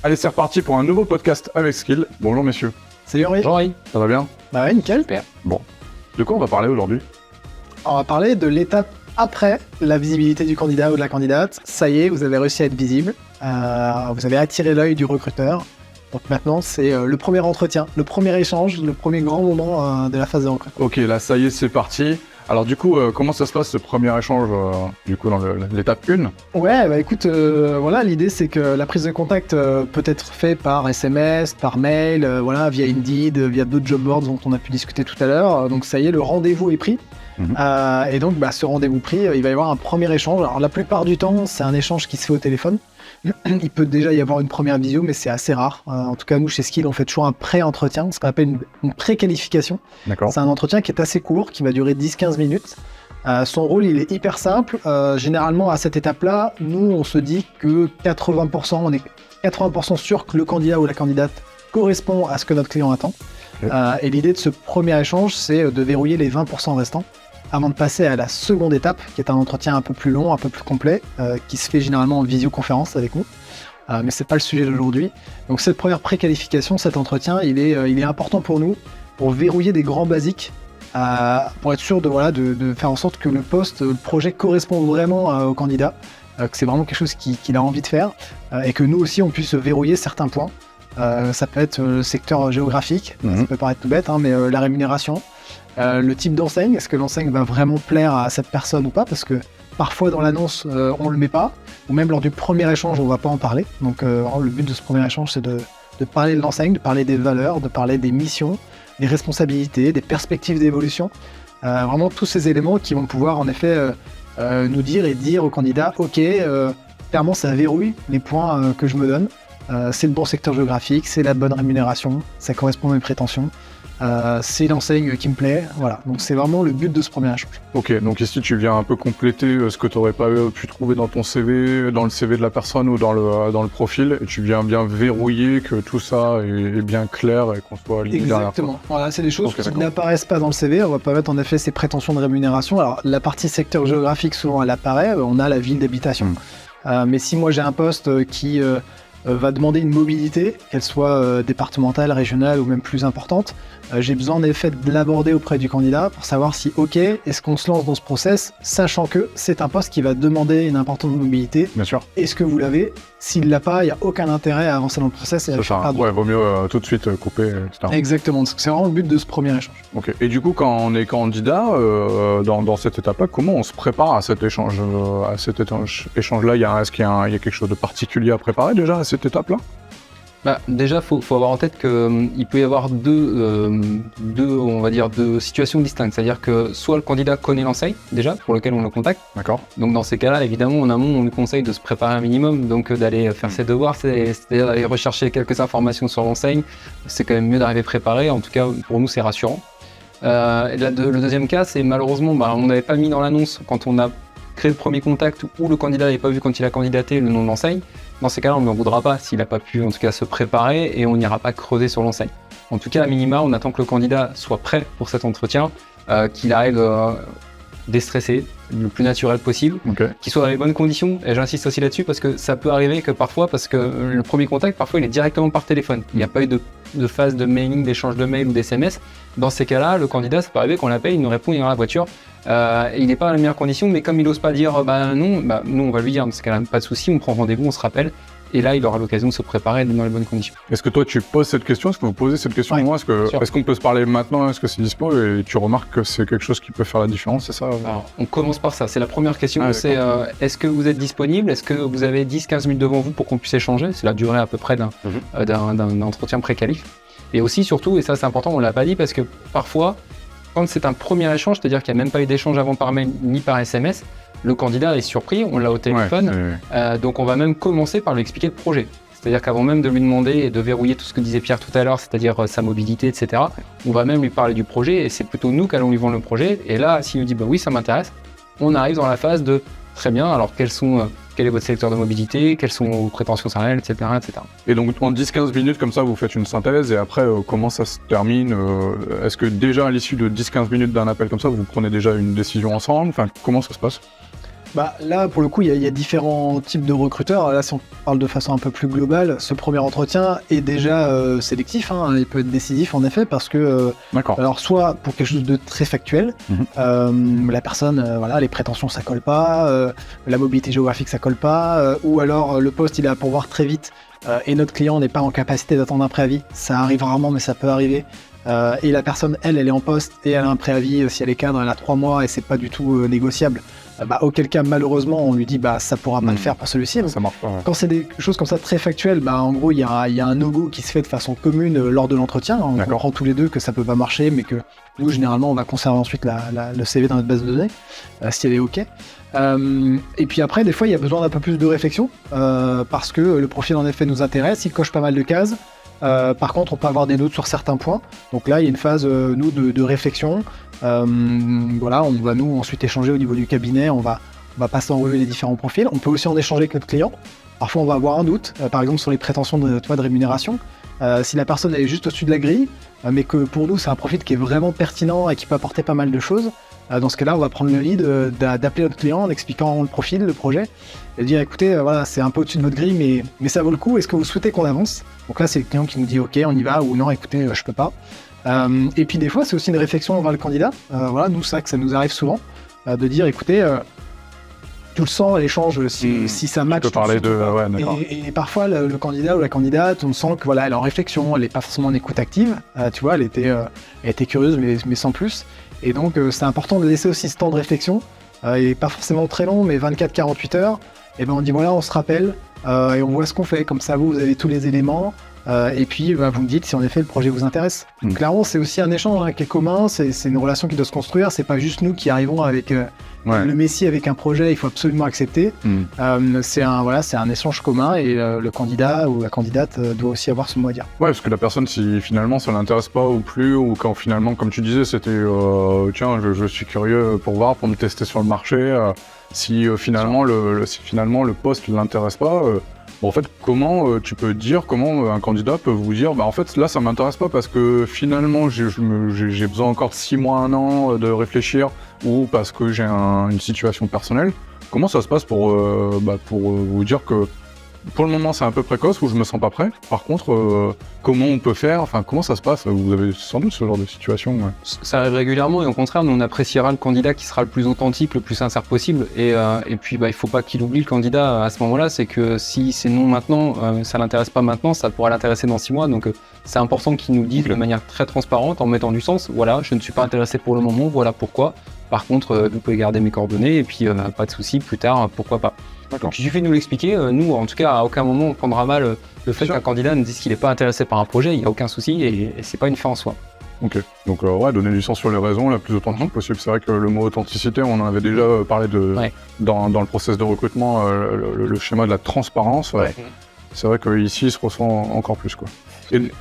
Allez, c'est reparti pour un nouveau podcast avec Skill. Bonjour messieurs. Salut Henri. Bonjour Henri. Ça va bien? Bah ouais, nickel. Super. Bon. De quoi on va parler aujourd'hui? On va parler de l'étape après la visibilité du candidat ou de la candidate. Ça y est, vous avez réussi à être visible. Vous avez attiré l'œil du recruteur. Donc maintenant, c'est le premier entretien, le premier échange, le premier grand moment de la phase de recrutement. Ok, là ça y est, c'est parti. Alors du coup, comment ça se passe ce premier échange du coup dans l'étape 1? Ouais, bah écoute, voilà, l'idée c'est que la prise de contact peut être faite par SMS, par mail, voilà, via Indeed, via d'autres job boards dont on a pu discuter tout à l'heure. Donc ça y est, le rendez-vous est pris. Et donc ce rendez-vous pris, il va y avoir un premier échange. Alors la plupart du temps, c'est un échange qui se fait au téléphone. Il peut déjà y avoir une première visio, mais c'est assez rare. En tout cas, nous, chez Skill, on fait toujours un pré-entretien, ce qu'on appelle une pré-qualification. D'accord. C'est un entretien qui est assez court, qui va durer 10-15 minutes. Son rôle, il est hyper simple. Généralement, à cette étape-là, nous, on se dit que 80%, on est 80% sûr que le candidat ou la candidate correspond à ce que notre client attend. Okay. Et l'idée de ce premier échange, c'est de verrouiller les 20% restants avant de passer à la seconde étape, qui est un entretien un peu plus long, un peu plus complet, qui se fait généralement en visioconférence avec nous. Mais c'est pas le sujet d'aujourd'hui. Donc cette première préqualification, cet entretien, il est important pour nous, pour verrouiller des grands basiques, pour être sûr de faire en sorte que le poste, le projet correspond vraiment au candidat, que c'est vraiment quelque chose qu'il a envie de faire, et que nous aussi on puisse verrouiller certains points. Ça peut être le secteur géographique, ça peut paraître tout bête, hein, mais la rémunération, le type d'enseigne, est-ce que l'enseigne va vraiment plaire à cette personne ou pas, parce que parfois dans l'annonce on le met pas, ou même lors du premier échange on va pas en parler. Donc le but de ce premier échange c'est de parler de l'enseigne, de parler des valeurs, de parler des missions, des responsabilités, des perspectives d'évolution, vraiment tous ces éléments qui vont pouvoir en effet nous dire au candidat ok, clairement ça verrouille les points que je me donne. C'est le bon secteur géographique, c'est la bonne rémunération, ça correspond à mes prétentions, c'est l'enseigne qui me plaît, voilà. Donc c'est vraiment le but de ce premier échange. Ok, donc ici tu viens un peu compléter ce que tu n'aurais pas pu trouver dans ton CV, dans le CV de la personne ou dans le profil, et tu viens bien verrouiller que tout ça est bien clair et qu'on soit libre derrière. Exactement, voilà, c'est des choses qui n'apparaissent pas dans le CV, on va pas mettre en effet ses prétentions de rémunération. Alors la partie secteur géographique, souvent elle apparaît, on a la ville d'habitation. Mais si moi j'ai un poste qui va demander une mobilité, qu'elle soit départementale, régionale ou même plus importante, j'ai besoin en effet de l'aborder auprès du candidat pour savoir si, ok, est-ce qu'on se lance dans ce process, sachant que c'est un poste qui va demander une importante mobilité. Bien sûr. Est-ce que vous l'avez? S'il ne l'a pas, il n'y a aucun intérêt à avancer dans le process. Et ouais, vaut mieux tout de suite couper, etc. Exactement, c'est vraiment le but de ce premier échange. Ok. Et du coup, quand on est candidat, dans cette étape-là, comment on se prépare à cet échange, échange-là? Est-ce qu'il y a quelque chose de particulier à préparer déjà à cette étape-là? Déjà, faut avoir en tête qu'il peut y avoir deux situations distinctes. C'est-à-dire que soit le candidat connaît l'enseigne, déjà, pour lequel on le contacte. D'accord. Donc dans ces cas-là, évidemment, en amont, on lui conseille de se préparer un minimum, donc d'aller faire ses devoirs, c'est-à-dire d'aller rechercher quelques informations sur l'enseigne. C'est quand même mieux d'arriver préparé, en tout cas, pour nous, c'est rassurant. Le deuxième cas, c'est malheureusement, on n'avait pas mis dans l'annonce, quand on a créé le premier contact, ou le candidat n'avait pas vu quand il a candidaté le nom de l'enseigne. Dans ces cas-là, on ne lui en voudra pas s'il n'a pas pu en tout cas se préparer et on n'ira pas creuser sur l'enseigne. En tout cas, à minima, on attend que le candidat soit prêt pour cet entretien, qu'il arrive déstressé, le plus naturel possible, qu'il soit dans les bonnes conditions. Et j'insiste aussi là-dessus parce que ça peut arriver que parfois, parce que le premier contact, parfois, il est directement par téléphone. Il n'y a pas eu de phase de mailing, d'échange de mail ou d'SMS. Dans ces cas-là, le candidat, ça peut arriver qu'on l'appelle, il nous répond, il est dans la voiture. Il n'est pas dans les meilleures conditions, mais comme il n'ose pas dire non, nous on va lui dire, dans ce cas-là, pas de souci, on prend rendez-vous, on se rappelle, et là il aura l'occasion de se préparer dans les bonnes conditions. Est-ce que toi tu poses cette question? Est-ce que vous posez cette question? Ouais, moi est-ce qu'on peut se parler maintenant? Est-ce que c'est dispo? Et tu remarques que c'est quelque chose qui peut faire la différence, c'est ça? Alors, on commence par ça, c'est la première question, c'est est-ce que vous êtes disponible? Est-ce que vous avez 10-15 minutes devant vous pour qu'on puisse échanger? C'est la durée à peu près d'un entretien pré-qualif. Et aussi, surtout, et ça c'est important, on l'a pas dit, parce que parfois, quand c'est un premier échange, c'est-à-dire qu'il n'y a même pas eu d'échange avant par mail ni par SMS, le candidat est surpris, on l'a au téléphone, donc on va même commencer par lui expliquer le projet. C'est-à-dire qu'avant même de lui demander et de verrouiller tout ce que disait Pierre tout à l'heure, c'est-à-dire sa mobilité, etc., on va même lui parler du projet et c'est plutôt nous qu'allons lui vendre le projet. Et là, s'il nous dit oui, ça m'intéresse, on arrive dans la phase de très bien, alors quel est votre secteur de mobilité, quelles sont vos prétentions salariales, etc., etc. Et donc en 10-15 minutes comme ça, vous faites une synthèse et après comment ça se termine? Est-ce que déjà à l'issue de 10-15 minutes d'un appel comme ça, vous prenez déjà une décision ensemble? Enfin, comment ça se passe? Là, pour le coup, il y a différents types de recruteurs. Là, si on parle de façon un peu plus globale, ce premier entretien est déjà sélectif. Il peut être décisif, en effet, parce que... Alors, soit pour quelque chose de très factuel, la personne, les prétentions, ça colle pas, la mobilité géographique, ça colle pas, ou alors le poste, il est à pourvoir très vite, et notre client n'est pas en capacité d'attendre un préavis. Ça arrive rarement, mais ça peut arriver. Et la personne, elle est en poste, et elle a un préavis, si elle est cadre, elle a 3 mois, et c'est pas du tout négociable. Auquel cas, malheureusement, on lui dit ça pourra pas le faire pour celui-ci. Ça marche pas. Ouais. Quand c'est des choses comme ça très factuelles, en gros, il y a un no-go qui se fait de façon commune lors de l'entretien. On comprend tous les deux que ça peut pas marcher, mais que nous, généralement, on va conserver ensuite le CV dans notre base de données, si elle est OK. Et puis après, des fois, il y a besoin d'un peu plus de réflexion, parce que le profil, en effet, nous intéresse, il coche pas mal de cases. Par contre, on peut avoir des doutes sur certains points. Donc là, il y a une phase, nous, de réflexion. On va nous ensuite échanger au niveau du cabinet. On va passer en revue les différents profils. On peut aussi en échanger avec notre client. Parfois, on va avoir un doute, par exemple sur les prétentions de rémunération. Si la personne est juste au-dessus de la grille, mais que pour nous, c'est un profil qui est vraiment pertinent et qui peut apporter pas mal de choses. Dans ce cas-là, on va prendre le lead d'appeler notre client en expliquant le profil, le projet, et dire écoutez, c'est un peu au-dessus de votre grille, mais ça vaut le coup, est-ce que vous souhaitez qu'on avance? Donc là, c'est le client qui nous dit ok, on y va, ou non, écoutez, je peux pas. Et puis des fois, c'est aussi une réflexion vers le candidat. Nous, c'est vrai que ça nous arrive souvent, de dire écoutez, tu le sens à l'échange, si ça match. Tu peux parler de... Ouais, d'accord. Et parfois, le candidat ou la candidate, on sent que elle est en réflexion, elle n'est pas forcément en écoute active, tu vois, elle était curieuse, mais sans plus. Et donc, c'est important de laisser aussi ce temps de réflexion. Il n'est pas forcément très long, mais 24-48 heures. Et on dit voilà, on se rappelle et on voit ce qu'on fait. Comme ça, vous avez tous les éléments. Et puis, vous me dites si en effet le projet vous intéresse. Clairement, c'est aussi un échange qui est commun. C'est une relation qui doit se construire. C'est pas juste nous qui arrivons avec le messie avec un projet. Il faut absolument accepter. C'est un échange commun et le candidat ou la candidate doit aussi avoir son mot à dire. Ouais, parce que la personne, si finalement ça l'intéresse pas ou plus, ou quand finalement, comme tu disais, c'était tiens, je suis curieux pour voir, pour me tester sur le marché. Si finalement le poste l'intéresse pas. En fait, comment tu peux dire, comment un candidat peut vous dire, en fait, là, ça m'intéresse pas parce que finalement, j'ai besoin encore de 6 mois, 1 an de réfléchir, ou parce que j'ai une situation personnelle. Comment ça se passe pour vous dire que pour le moment, c'est un peu précoce ou je me sens pas prêt. Par contre, comment on peut faire, comment ça se passe? Vous avez sans doute ce genre de situation. Ouais. Ça arrive régulièrement et au contraire, nous on appréciera le candidat qui sera le plus authentique, le plus sincère possible. Et puis, il faut pas qu'il oublie le candidat à ce moment-là. C'est que si c'est non maintenant, ça l'intéresse pas maintenant, ça pourra l'intéresser dans 6 mois. Donc, c'est important qu'il nous dise de manière très transparente, en mettant du sens. Voilà, je ne suis pas intéressé pour le moment. Voilà pourquoi. Par contre, vous pouvez garder mes coordonnées et puis pas de souci. Plus tard, pourquoi pas. Donc il suffit de nous l'expliquer. Nous, en tout cas, à aucun moment on prendra mal le fait qu'un candidat nous dise qu'il n'est pas intéressé par un projet. Il n'y a aucun souci et c'est pas une fin en soi. Ok, donc donner du sens sur les raisons la plus authentique possible. C'est vrai que le mot authenticité, on en avait déjà parlé dans le process de recrutement, le schéma de la transparence. C'est vrai qu'ici, il se ressent encore plus, quoi.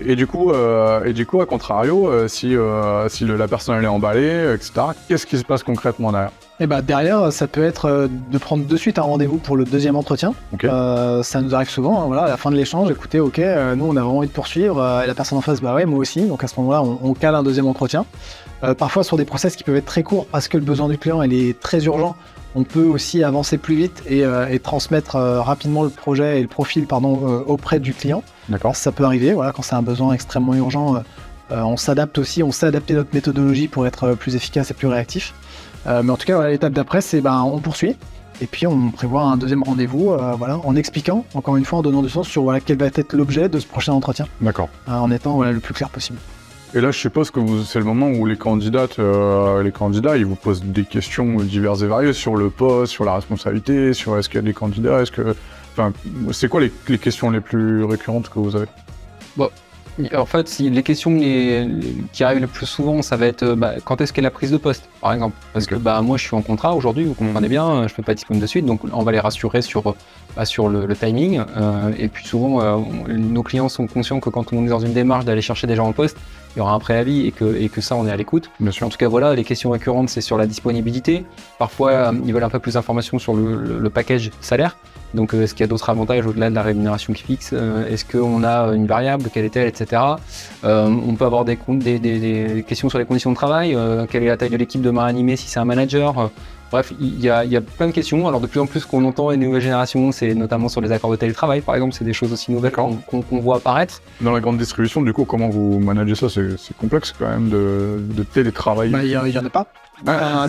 Et du coup, à contrario, si la personne elle est emballée, etc., qu'est-ce qui se passe concrètement derrière? Derrière, ça peut être de prendre de suite un rendez-vous pour le deuxième entretien. Okay. Ça nous arrive souvent, à la fin de l'échange, écoutez, ok, nous on a vraiment envie de poursuivre, et la personne en face, moi aussi, donc à ce moment-là, on cale un deuxième entretien. Parfois sur des process qui peuvent être très courts, parce que le besoin du client, il est très urgent, on peut aussi avancer plus vite et transmettre rapidement le projet et le profil auprès du client. D'accord. Ça peut arriver, quand c'est un besoin extrêmement urgent, on s'adapte aussi, on sait adapter notre méthodologie pour être plus efficace et plus réactif. Mais en tout cas, l'étape d'après, c'est on poursuit. Et puis on prévoit un deuxième rendez-vous, en expliquant, encore une fois, en donnant du sens sur quel va être l'objet de ce prochain entretien. D'accord. En étant le plus clair possible. Et là, je suppose que c'est le moment où les candidats, ils vous posent des questions diverses et variées sur le poste, sur la responsabilité, sur est-ce qu'il y a des candidats, c'est quoi les questions les plus récurrentes que vous avez? En fait, les questions qui arrivent le plus souvent, ça va être quand est-ce qu'est la prise de poste, par exemple. Parce que moi, je suis en contrat aujourd'hui, vous comprenez bien, je ne peux pas être disponible de suite, donc on va les rassurer sur le timing. Et puis souvent, nos clients sont conscients que quand on est dans une démarche d'aller chercher des gens en poste, il y aura un préavis et que ça, on est à l'écoute. Bien sûr. En tout cas, les questions récurrentes, c'est sur la disponibilité. Parfois, ils veulent un peu plus d'informations sur le package salaire. Donc, est-ce qu'il y a d'autres avantages au-delà de la rémunération qui fixe? Est-ce qu'on a une variable? Quelle est-elle, etc. On peut avoir des questions sur les conditions de travail. Quelle est la taille de l'équipe de main animée si c'est un manager? Bref, il y a plein de questions. Alors de plus en plus qu'on entend les nouvelles générations, c'est notamment sur les accords de télétravail par exemple, c'est des choses aussi nouvelles qu'on voit apparaître. Dans la grande distribution, du coup, comment vous managez ça? C'est complexe quand même de télétravail. Il y en a pas.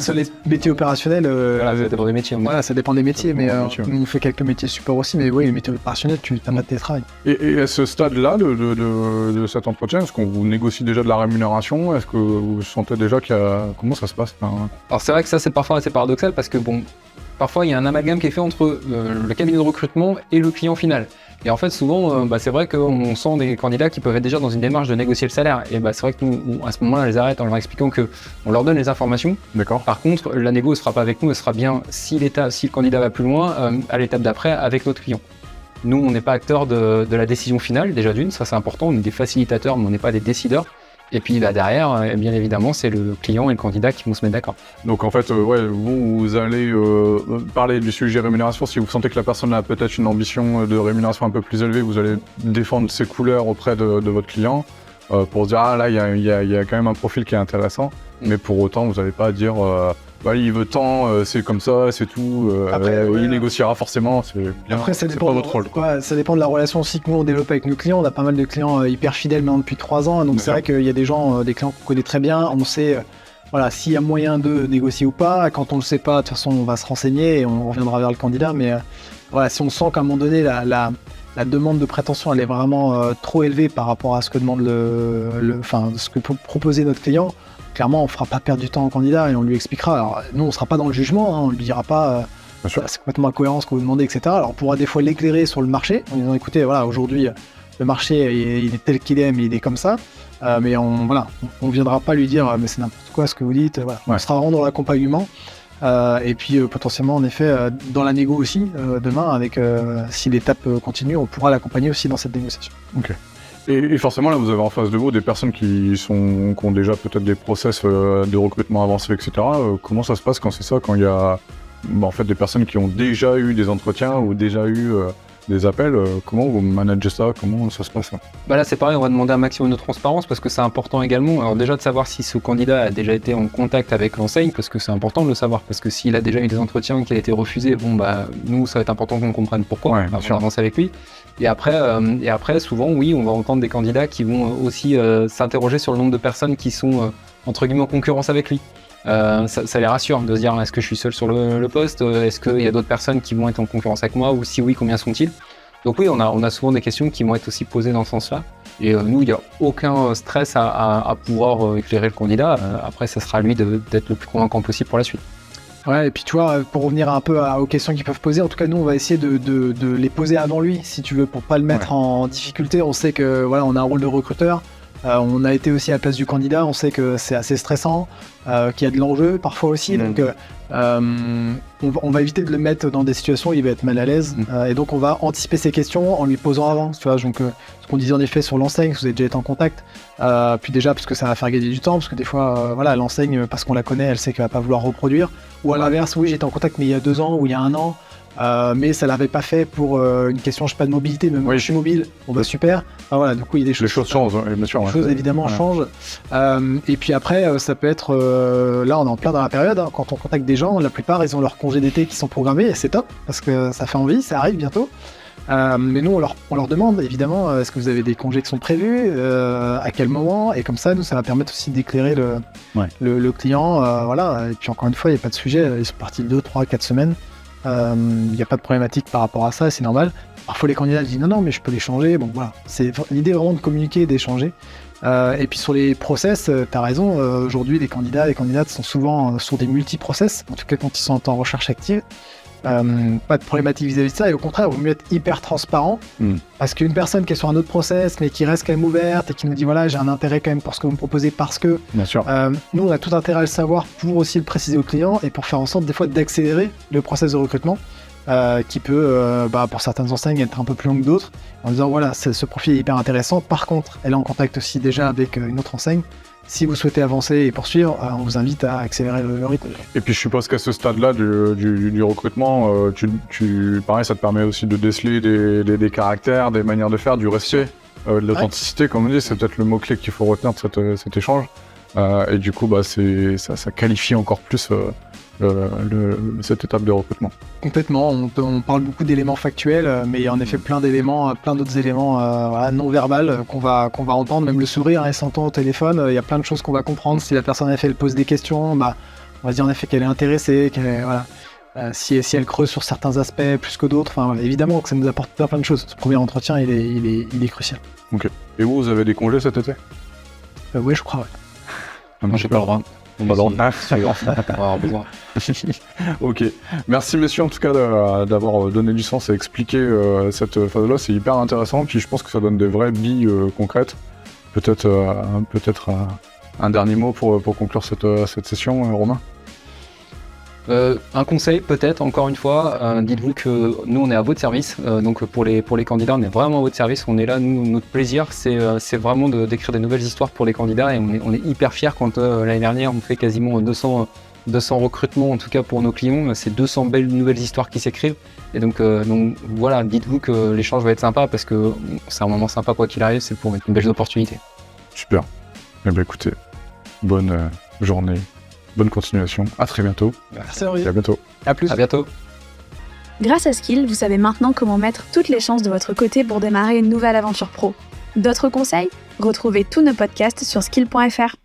Sur les métiers opérationnels, Voilà, ça dépend des métiers. Voilà, ça dépend des métiers, mais nous on fait quelques métiers support aussi, mais oui, les métiers opérationnels, tu n'as pas de télétravail. Et à ce stade-là de cet entretien, est-ce qu'on vous négocie déjà de la rémunération? Est-ce que vous sentez déjà comment ça se passe? Alors c'est vrai que ça c'est parfois assez paradoxal parce que bon, parfois il y a un amalgame qui est fait entre le cabinet de recrutement et le client final. Et en fait souvent c'est vrai qu'on sent des candidats qui peuvent être déjà dans une démarche de négocier le salaire. Et c'est vrai que nous à ce moment-là on les arrête en leur expliquant qu'on leur donne les informations. D'accord. Par contre la négo ne se fera pas avec nous, elle sera bien si le candidat va plus loin à l'étape d'après avec notre client. Nous on n'est pas acteurs de la décision finale déjà d'une, ça c'est important, on est des facilitateurs mais on n'est pas des décideurs. Et puis derrière, bien évidemment, c'est le client et le candidat qui vont se mettre d'accord. Donc en fait, vous allez parler du sujet rémunération. Si vous sentez que la personne a peut-être une ambition de rémunération un peu plus élevée, vous allez défendre ses couleurs auprès de votre client pour se dire ah là il y a quand même un profil qui est intéressant. Mais pour autant, vous n'allez pas dire il veut tant, c'est comme ça, c'est tout. Après, il négociera forcément. Après, ça dépend pas votre rôle. Ça dépend de la relation aussi que nous on développe avec nos clients. On a pas mal de clients hyper fidèles maintenant depuis 3 ans. Donc c'est vrai qu'il y a des gens, des clients qu'on connaît très bien. On sait s'il y a moyen de négocier ou pas. Quand on le sait pas, de toute façon, on va se renseigner et on reviendra vers le candidat. Mais si on sent qu'à un moment donné, la demande de prétention elle est vraiment trop élevée par rapport à ce que demande ce que peut proposer notre client. Clairement, on ne fera pas perdre du temps au candidat et on lui expliquera. Alors, nous, on ne sera pas dans le jugement, on ne lui dira pas c'est complètement incohérent ce que vous demandez, etc. Alors, on pourra des fois l'éclairer sur le marché en disant écoutez, aujourd'hui, le marché il est tel qu'il est, mais il est comme ça. Mais on ne viendra pas lui dire mais c'est n'importe quoi ce que vous dites. On sera vraiment dans l'accompagnement. Et puis potentiellement, en effet, dans la négo aussi, demain, avec si l'étape continue, on pourra l'accompagner aussi dans cette négociation. Ok. Et forcément, là, vous avez en face de vous des personnes qui ont déjà peut-être des process de recrutement avancés, etc. Comment ça se passe quand c'est ça, quand il y a des personnes qui ont déjà eu des entretiens ou déjà eu des appels? Comment vous managez ça? Comment ça se passe? Là, c'est pareil, on va demander un maximum de transparence parce que c'est important également. Alors déjà de savoir si ce candidat a déjà été en contact avec l'enseigne, parce que c'est important de le savoir, parce que s'il a déjà eu des entretiens, qu'il a été refusé, nous, ça va être important qu'on comprenne pourquoi, avant d'avancer avec lui. Et après, souvent, oui, on va entendre des candidats qui vont aussi s'interroger sur le nombre de personnes qui sont, entre guillemets, en concurrence avec lui. Ça les rassure de se dire est-ce que je suis seul sur le poste, est-ce qu'il y a d'autres personnes qui vont être en concurrence avec moi, ou si oui, combien sont-ils? Donc oui, on a souvent des questions qui vont être aussi posées dans ce sens-là. Et nous, il n'y a aucun stress à pouvoir éclairer le candidat. Après, ça sera à lui d'être le plus convaincant possible pour la suite. Ouais, et puis tu vois, pour revenir un peu aux questions qu'ils peuvent poser, en tout cas nous on va essayer de les poser avant lui, si tu veux, pour pas le mettre en difficulté. On sait que on a un rôle de recruteur, on a été aussi à la place du candidat, on sait que c'est assez stressant, qu'il y a de l'enjeu parfois aussi, donc on va éviter de le mettre dans des situations où il va être mal à l'aise, et donc on va anticiper ses questions en lui posant avant, tu vois, donc ce qu'on disait en effet sur l'enseigne, si vous avez déjà été en contact, puis déjà parce que ça va faire gagner du temps, parce que des fois l'enseigne, parce qu'on la connaît, elle sait qu'elle va pas vouloir reproduire, ou à l'inverse, oui j'étais en contact mais il y a 2 ans ou il y a 1 an, mais ça l'avait pas fait pour une question, je sais pas, de mobilité, mais moi je suis mobile, super. Du coup il y a des choses. Les choses changent, bien sûr. Les choses évidemment changent. Et puis après, ça peut être, là on est en plein dans la période, quand on contacte des gens, la plupart ils ont leurs congés d'été qui sont programmés, et c'est top, parce que ça fait envie, ça arrive bientôt. Mais nous on leur demande évidemment, est-ce que vous avez des congés qui sont prévus, à quel moment, et comme ça nous ça va permettre aussi d'éclairer le client, et puis encore une fois il n'y a pas de sujet, ils sont partis 2, 3, 4 semaines. Il n'y a pas de problématique par rapport à ça, c'est normal. Parfois les candidats disent non mais je peux les changer, c'est l'idée vraiment de communiquer et d'échanger. Et puis sur les process, t'as raison, aujourd'hui les candidats et les candidates sont souvent sur des multi-process, en tout cas quand ils sont en recherche active. Pas de problématique vis-à-vis de ça, et au contraire, il vaut mieux être hyper transparent, parce qu'une personne qui est sur un autre process, mais qui reste quand même ouverte et qui nous dit j'ai un intérêt quand même pour ce que vous me proposez, parce que bien sûr. Nous on a tout intérêt à le savoir pour aussi le préciser au client et pour faire en sorte des fois d'accélérer le process de recrutement, qui peut pour certaines enseignes être un peu plus long que d'autres, en disant ce profil est hyper intéressant, par contre elle est en contact aussi déjà avec une autre enseigne. Si vous souhaitez avancer et poursuivre, on vous invite à accélérer le rythme. Et puis je suppose qu'à ce stade-là du recrutement, pareil, ça te permet aussi de déceler des caractères, des manières de faire, du respect, de l'authenticité, comme on dit, c'est peut-être le mot-clé qu'il faut retenir de cet échange. Et du coup, ça qualifie encore plus cette étape de recrutement. Complètement, on parle beaucoup d'éléments factuels, mais il y a en effet plein d'éléments, plein d'autres éléments non verbales qu'on va entendre, même le sourire, et s'entend au téléphone, il y a plein de choses qu'on va comprendre. Si la personne elle pose des questions, on va se dire en effet qu'elle est intéressée, si elle creuse sur certains aspects plus que d'autres, évidemment que ça nous apporte plein de choses. Ce premier entretien, il est crucial. Ok. Et vous avez des congés cet été? Oui, je crois, ouais. Moi, j'ai pas le droit. On va on va avoir besoin. Ok. Merci messieurs en tout cas d'avoir donné du sens et expliqué cette phase-là. C'est hyper intéressant. Puis je pense que ça donne des vraies billes concrètes. Peut-être un dernier mot pour conclure cette session, Romain. Un conseil peut-être, encore une fois, dites-vous que nous on est à votre service, donc pour les candidats on est vraiment à votre service, on est là, nous notre plaisir c'est vraiment d'écrire des nouvelles histoires pour les candidats et on est hyper fiers quand l'année dernière on fait quasiment 200 recrutements en tout cas pour nos clients, c'est 200 belles nouvelles histoires qui s'écrivent et donc voilà, dites-vous que l'échange va être sympa parce que c'est un moment sympa quoi qu'il arrive, c'est pour mettre une belle opportunité. Super, eh bien écoutez, bonne journée. Bonne continuation, à très bientôt. Merci Henri. Et à bientôt. À plus. À bientôt. Grâce à Skill, vous savez maintenant comment mettre toutes les chances de votre côté pour démarrer une nouvelle aventure pro. D'autres conseils ? Retrouvez tous nos podcasts sur skill.fr.